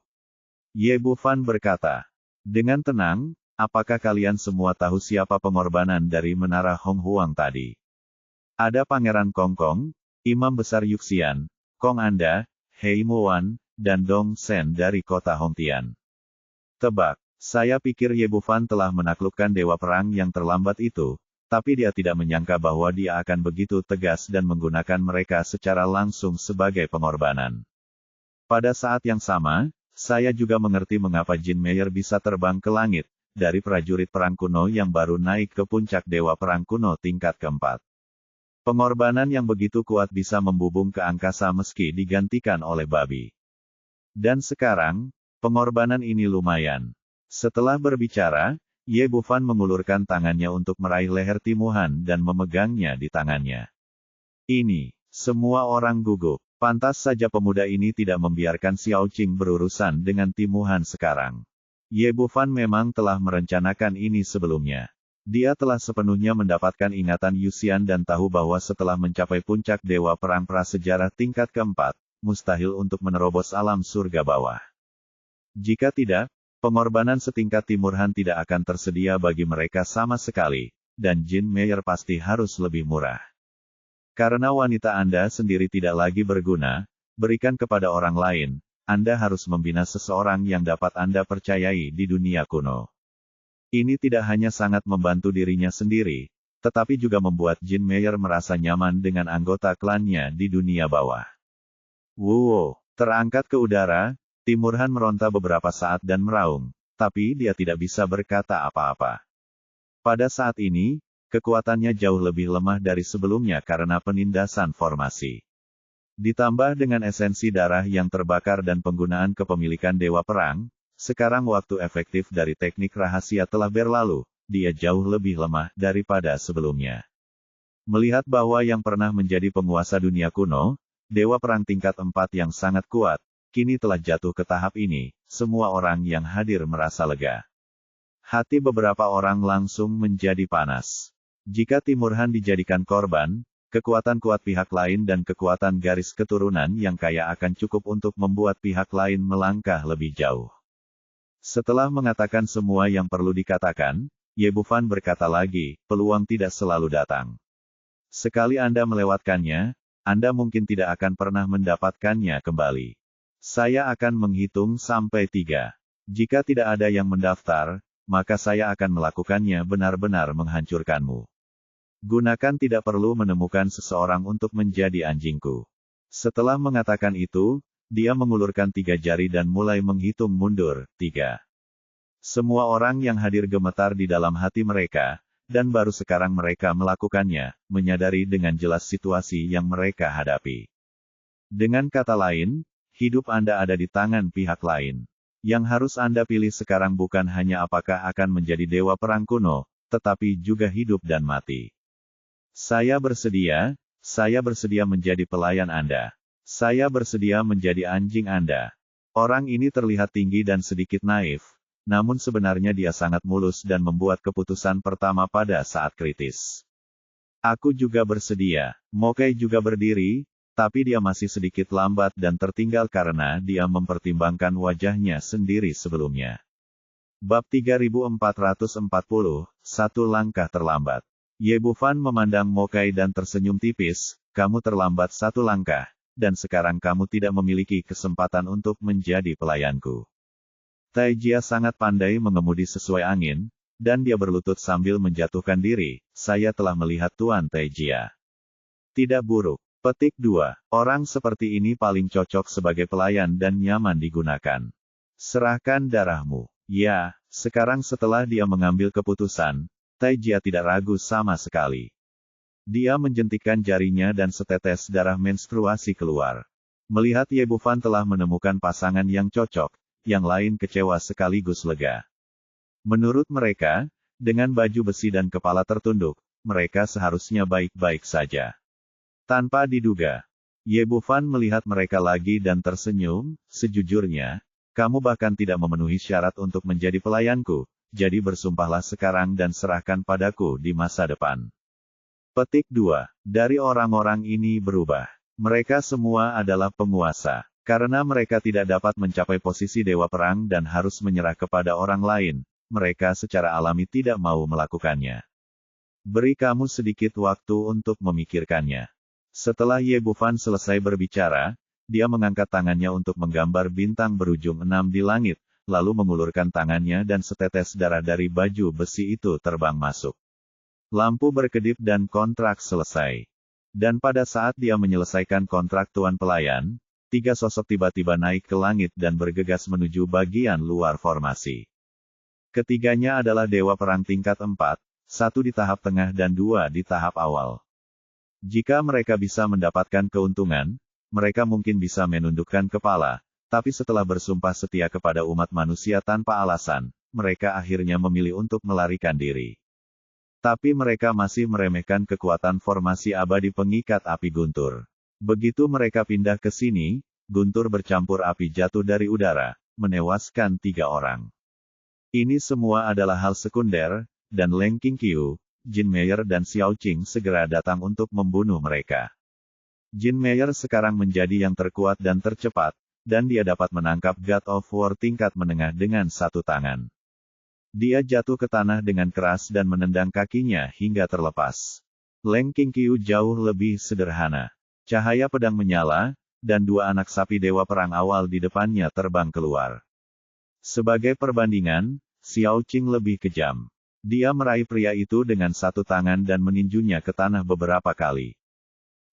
Ye Bufan berkata, dengan tenang, apakah kalian semua tahu siapa pengorbanan dari Menara Hong Huang tadi? Ada Pangeran Kongkong, Imam Besar Yuxian, Kong Anda, Hei Muhan, dan Dong Sen dari kota Hongtian. Tebak, saya pikir Ye Bufan telah menaklukkan dewa perang yang terlambat itu, tapi dia tidak menyangka bahwa dia akan begitu tegas dan menggunakan mereka secara langsung sebagai pengorbanan. Pada saat yang sama, saya juga mengerti mengapa Jin Meyer bisa terbang ke langit, dari prajurit perang kuno yang baru naik ke puncak dewa perang kuno tingkat keempat. Pengorbanan yang begitu kuat bisa membubung ke angkasa meski digantikan oleh babi. Dan sekarang, pengorbanan ini lumayan. Setelah berbicara, Ye Bufan mengulurkan tangannya untuk meraih leher Timuhan dan memegangnya di tangannya. Ini, semua orang gugup. Pantas saja pemuda ini tidak membiarkan Xiao Qing berurusan dengan Timuhan sekarang. Ye Bufan memang telah merencanakan ini sebelumnya. Dia telah sepenuhnya mendapatkan ingatan Yuxian dan tahu bahwa setelah mencapai puncak dewa perang prasejarah tingkat keempat, mustahil untuk menerobos alam surga bawah. Jika tidak, pengorbanan setingkat Timurhan tidak akan tersedia bagi mereka sama sekali, dan Jin Meyer pasti harus lebih murah. Karena wanita Anda sendiri tidak lagi berguna, berikan kepada orang lain, Anda harus membina seseorang yang dapat Anda percayai di dunia kuno. Ini tidak hanya sangat membantu dirinya sendiri, tetapi juga membuat Jin Meyer merasa nyaman dengan anggota klannya di dunia bawah. Wow, terangkat ke udara, Timurhan meronta beberapa saat dan meraung, tapi dia tidak bisa berkata apa-apa. Pada saat ini, kekuatannya jauh lebih lemah dari sebelumnya karena penindasan formasi. Ditambah dengan esensi darah yang terbakar dan penggunaan kepemilikan dewa perang, sekarang waktu efektif dari teknik rahasia telah berlalu, dia jauh lebih lemah daripada sebelumnya. Melihat bahwa yang pernah menjadi penguasa dunia kuno, dewa perang tingkat 4 yang sangat kuat, kini telah jatuh ke tahap ini, semua orang yang hadir merasa lega. Hati beberapa orang langsung menjadi panas. Jika Timurhan dijadikan korban, kekuatan kuat pihak lain dan kekuatan garis keturunan yang kaya akan cukup untuk membuat pihak lain melangkah lebih jauh. Setelah mengatakan semua yang perlu dikatakan, Ye Bufan berkata lagi, peluang tidak selalu datang. Sekali Anda melewatkannya, Anda mungkin tidak akan pernah mendapatkannya kembali. Saya akan menghitung sampai 3. Jika tidak ada yang mendaftar, maka saya akan melakukannya benar-benar menghancurkanmu. Gunakan tidak perlu menemukan seseorang untuk menjadi anjingku. Setelah mengatakan itu, dia mengulurkan 3 jari dan mulai menghitung mundur, 3. Semua orang yang hadir gemetar di dalam hati mereka, dan baru sekarang mereka melakukannya, menyadari dengan jelas situasi yang mereka hadapi. Dengan kata lain, hidup Anda ada di tangan pihak lain. Yang harus Anda pilih sekarang bukan hanya apakah akan menjadi dewa perang kuno, tetapi juga hidup dan mati. Saya bersedia menjadi pelayan Anda. Saya bersedia menjadi anjing Anda. Orang ini terlihat tinggi dan sedikit naif, namun sebenarnya dia sangat mulus dan membuat keputusan pertama pada saat kritis. Aku juga bersedia. Mokai juga berdiri, tapi dia masih sedikit lambat dan tertinggal karena dia mempertimbangkan wajahnya sendiri sebelumnya. Bab 3440, satu langkah terlambat. Ye Bufan memandang Mokai dan tersenyum tipis, kamu terlambat 1 langkah, dan sekarang kamu tidak memiliki kesempatan untuk menjadi pelayanku. Taijia sangat pandai mengemudi sesuai angin, dan dia berlutut sambil menjatuhkan diri, saya telah melihat Tuan Taijia. Tidak buruk. Petik 2. Orang seperti ini paling cocok sebagai pelayan dan nyaman digunakan. Serahkan darahmu. Ya, sekarang setelah dia mengambil keputusan, Taijia tidak ragu sama sekali. Dia menjentikkan jarinya dan setetes darah menstruasi keluar. Melihat Ye Bufan telah menemukan pasangan yang cocok, yang lain kecewa sekaligus lega. Menurut mereka, dengan baju besi dan kepala tertunduk, mereka seharusnya baik-baik saja. Tanpa diduga, Ye Bufan melihat mereka lagi dan tersenyum, sejujurnya, kamu bahkan tidak memenuhi syarat untuk menjadi pelayanku, jadi bersumpahlah sekarang dan serahkan padaku di masa depan. Petik 2. Dari orang-orang ini berubah. Mereka semua adalah penguasa. Karena mereka tidak dapat mencapai posisi dewa perang dan harus menyerah kepada orang lain, mereka secara alami tidak mau melakukannya. Beri kamu sedikit waktu untuk memikirkannya. Setelah Ye Bufan selesai berbicara, dia mengangkat tangannya untuk menggambar bintang berujung 6 di langit, lalu mengulurkan tangannya dan setetes darah dari baju besi itu terbang masuk. Lampu berkedip dan kontrak selesai. Dan pada saat dia menyelesaikan kontrak Tuan Pelayan, 3 sosok tiba-tiba naik ke langit dan bergegas menuju bagian luar formasi. Ketiganya adalah dewa perang tingkat 4, 1 di tahap tengah dan 2 di tahap awal. Jika mereka bisa mendapatkan keuntungan, mereka mungkin bisa menundukkan kepala, tapi setelah bersumpah setia kepada umat manusia tanpa alasan, mereka akhirnya memilih untuk melarikan diri. Tapi mereka masih meremehkan kekuatan formasi abadi pengikat api guntur. Begitu mereka pindah ke sini, guntur bercampur api jatuh dari udara, menewaskan 3 orang. Ini semua adalah hal sekunder, dan Leng Qingqiu, Jin Meyer dan Xiao Qing segera datang untuk membunuh mereka. Jin Meyer sekarang menjadi yang terkuat dan tercepat, dan dia dapat menangkap God of War tingkat menengah dengan 1 tangan. Dia jatuh ke tanah dengan keras dan menendang kakinya hingga terlepas. Leng Qingqiu jauh lebih sederhana. Cahaya pedang menyala, dan 2 anak sapi dewa perang awal di depannya terbang keluar. Sebagai perbandingan, Xiao Qing lebih kejam. Dia meraih pria itu dengan 1 tangan dan meninjunya ke tanah beberapa kali.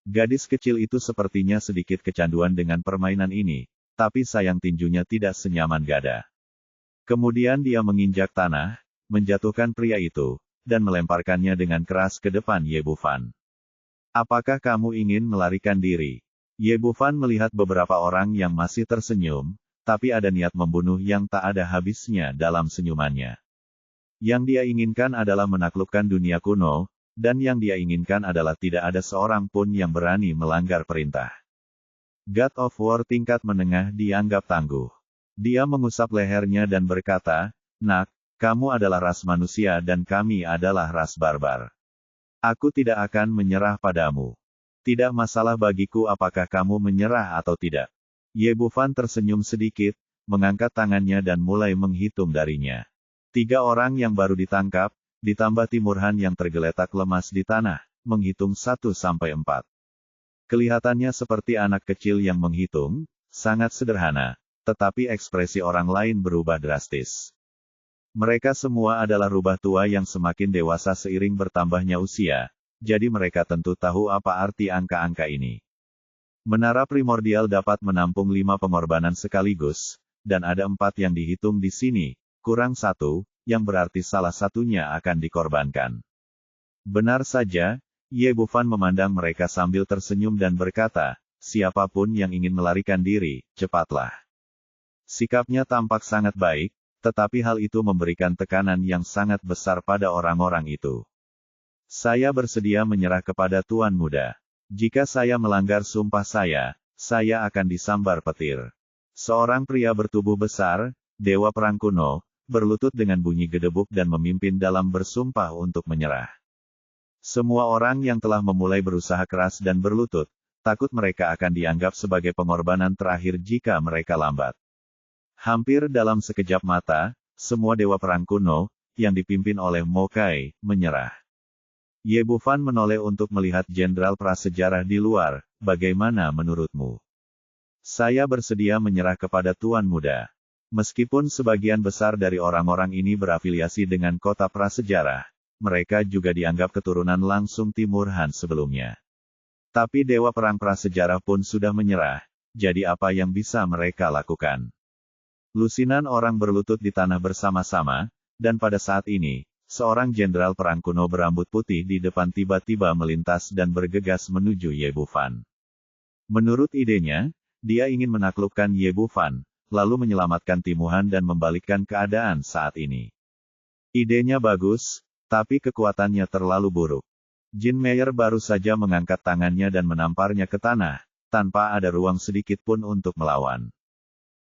Gadis kecil itu sepertinya sedikit kecanduan dengan permainan ini, tapi sayang tinjunya tidak senyaman gada. Kemudian dia menginjak tanah, menjatuhkan pria itu, dan melemparkannya dengan keras ke depan Ye Bufan. Apakah kamu ingin melarikan diri? Ye Bufan melihat beberapa orang yang masih tersenyum, tapi ada niat membunuh yang tak ada habisnya dalam senyumannya. Yang dia inginkan adalah menaklukkan dunia kuno, dan yang dia inginkan adalah tidak ada seorang pun yang berani melanggar perintah. God of War tingkat menengah dianggap tangguh. Dia mengusap lehernya dan berkata, "Nak, kamu adalah ras manusia dan kami adalah ras barbar. Aku tidak akan menyerah padamu. Tidak masalah bagiku apakah kamu menyerah atau tidak." Ye Bufan tersenyum sedikit, mengangkat tangannya dan mulai menghitung darinya. 3 orang yang baru ditangkap, ditambah Timurhan yang tergeletak lemas di tanah, menghitung 1 sampai 4. Kelihatannya seperti anak kecil yang menghitung, sangat sederhana, tetapi ekspresi orang lain berubah drastis. Mereka semua adalah rubah tua yang semakin dewasa seiring bertambahnya usia, jadi mereka tentu tahu apa arti angka-angka ini. Menara primordial dapat menampung 5 pengorbanan sekaligus, dan ada 4 yang dihitung di sini, kurang 1, yang berarti salah satunya akan dikorbankan. Benar saja, Ye Bufan memandang mereka sambil tersenyum dan berkata, "Siapapun yang ingin melarikan diri, cepatlah." Sikapnya tampak sangat baik, tetapi hal itu memberikan tekanan yang sangat besar pada orang-orang itu. "Saya bersedia menyerah kepada Tuan Muda. Jika saya melanggar sumpah saya akan disambar petir." Seorang pria bertubuh besar, dewa perang kuno, berlutut dengan bunyi gedebuk dan memimpin dalam bersumpah untuk menyerah. Semua orang yang telah memulai berusaha keras dan berlutut, takut mereka akan dianggap sebagai pengorbanan terakhir jika mereka lambat. Hampir dalam sekejap mata, semua dewa perang kuno, yang dipimpin oleh Mokai, menyerah. Ye Bufan menoleh untuk melihat jenderal prasejarah di luar, "Bagaimana menurutmu?" "Saya bersedia menyerah kepada Tuan Muda." Meskipun sebagian besar dari orang-orang ini berafiliasi dengan kota prasejarah, mereka juga dianggap keturunan langsung Timurhan sebelumnya. Tapi dewa perang prasejarah pun sudah menyerah, jadi apa yang bisa mereka lakukan? Lusinan orang berlutut di tanah bersama-sama, dan pada saat ini, seorang jenderal perang kuno berambut putih di depan tiba-tiba melintas dan bergegas menuju Ye Bufan. Menurut idenya, dia ingin menaklukkan Ye Bufan, lalu menyelamatkan Timuhan dan membalikkan keadaan saat ini. Idenya bagus, tapi kekuatannya terlalu buruk. Jin Meyer baru saja mengangkat tangannya dan menamparnya ke tanah, tanpa ada ruang sedikit pun untuk melawan.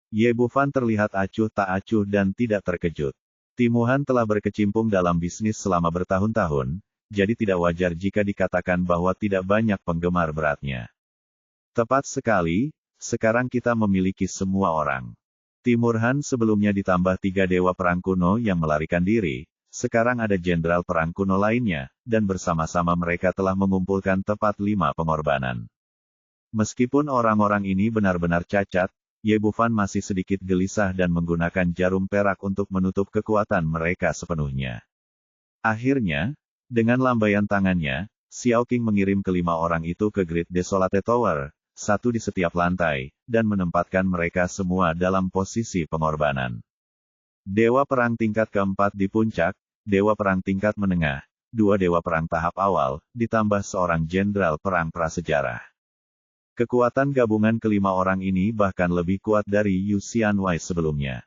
Ye Bufan terlihat acuh tak acuh dan tidak terkejut. Timuhan telah berkecimpung dalam bisnis selama bertahun-tahun, jadi tidak wajar jika dikatakan bahwa tidak banyak penggemar beratnya. Tepat sekali, sekarang kita memiliki semua orang. Timurhan sebelumnya ditambah 3 dewa perang kuno yang melarikan diri, sekarang ada jenderal perang kuno lainnya, dan bersama-sama mereka telah mengumpulkan tepat 5 pengorbanan. Meskipun orang-orang ini benar-benar cacat, Ye Bufan masih sedikit gelisah dan menggunakan jarum perak untuk menutup kekuatan mereka sepenuhnya. Akhirnya, dengan lambaian tangannya, Xiao Qing mengirim ke-5 orang itu ke Great Desolate Tower, 1 di setiap lantai, dan menempatkan mereka semua dalam posisi pengorbanan. Dewa perang tingkat keempat di puncak, dewa perang tingkat menengah, 2 dewa perang tahap awal, ditambah seorang jenderal perang prasejarah. Kekuatan gabungan ke-5 orang ini bahkan lebih kuat dari Yu Xianwei sebelumnya.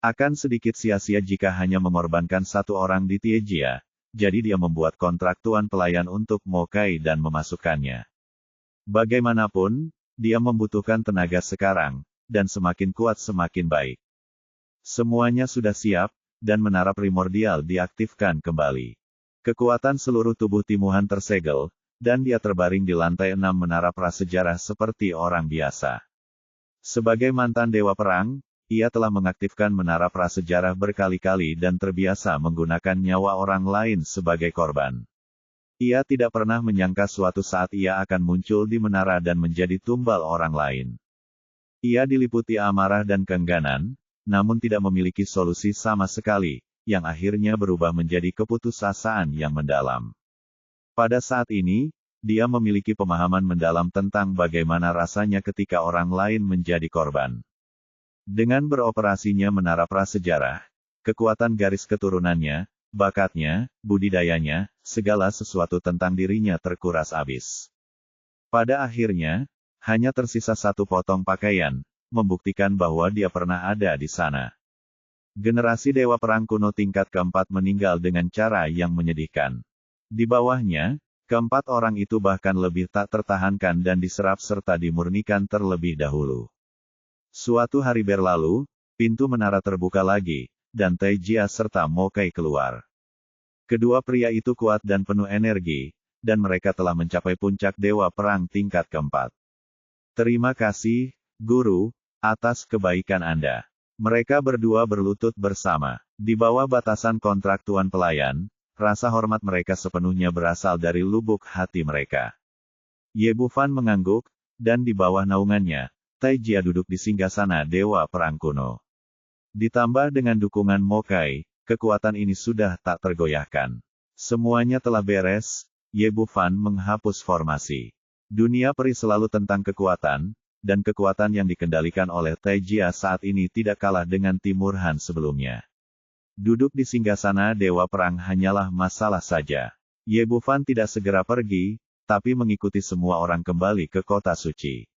Akan sedikit sia-sia jika hanya mengorbankan 1 orang di Tiejia, jadi dia membuat kontrak tuan pelayan untuk Mokai dan memasukkannya. Bagaimanapun, dia membutuhkan tenaga sekarang, dan semakin kuat semakin baik. Semuanya sudah siap, dan menara primordial diaktifkan kembali. Kekuatan seluruh tubuh Timuhan tersegel, dan dia terbaring di lantai 6 menara prasejarah seperti orang biasa. Sebagai mantan dewa perang, ia telah mengaktifkan menara prasejarah berkali-kali dan terbiasa menggunakan nyawa orang lain sebagai korban. Ia tidak pernah menyangka suatu saat ia akan muncul di menara dan menjadi tumbal orang lain. Ia diliputi amarah dan keengganan, namun tidak memiliki solusi sama sekali, yang akhirnya berubah menjadi keputusasaan yang mendalam. Pada saat ini, dia memiliki pemahaman mendalam tentang bagaimana rasanya ketika orang lain menjadi korban. Dengan beroperasinya menara prasejarah, kekuatan garis keturunannya, bakatnya, budidayanya, segala sesuatu tentang dirinya terkuras habis. Pada akhirnya, hanya tersisa 1 potong pakaian, membuktikan bahwa dia pernah ada di sana. Generasi Dewa Perang kuno tingkat keempat meninggal dengan cara yang menyedihkan. Di bawahnya, keempat orang itu bahkan lebih tak tertahankan dan diserap serta dimurnikan terlebih dahulu. Suatu hari berlalu, pintu menara terbuka lagi, dan Taijia serta Mokai keluar. Kedua pria itu kuat dan penuh energi, dan mereka telah mencapai puncak Dewa Perang tingkat keempat. Terima kasih, Guru, atas kebaikan Anda. Mereka berdua berlutut bersama. Di bawah batasan kontrak Tuan Pelayan, rasa hormat mereka sepenuhnya berasal dari lubuk hati mereka. Ye Bufan mengangguk, dan di bawah naungannya, Taijia duduk di singgasana Dewa Perang kuno. Ditambah dengan dukungan Mokai, kekuatan ini sudah tak tergoyahkan. Semuanya telah beres, Ye Bufan menghapus formasi. Dunia peri selalu tentang kekuatan, dan kekuatan yang dikendalikan oleh Taijia saat ini tidak kalah dengan Timur Han sebelumnya. Duduk di singgasana Dewa Perang hanyalah masalah saja. Ye Bufan tidak segera pergi, tapi mengikuti semua orang kembali ke kota suci.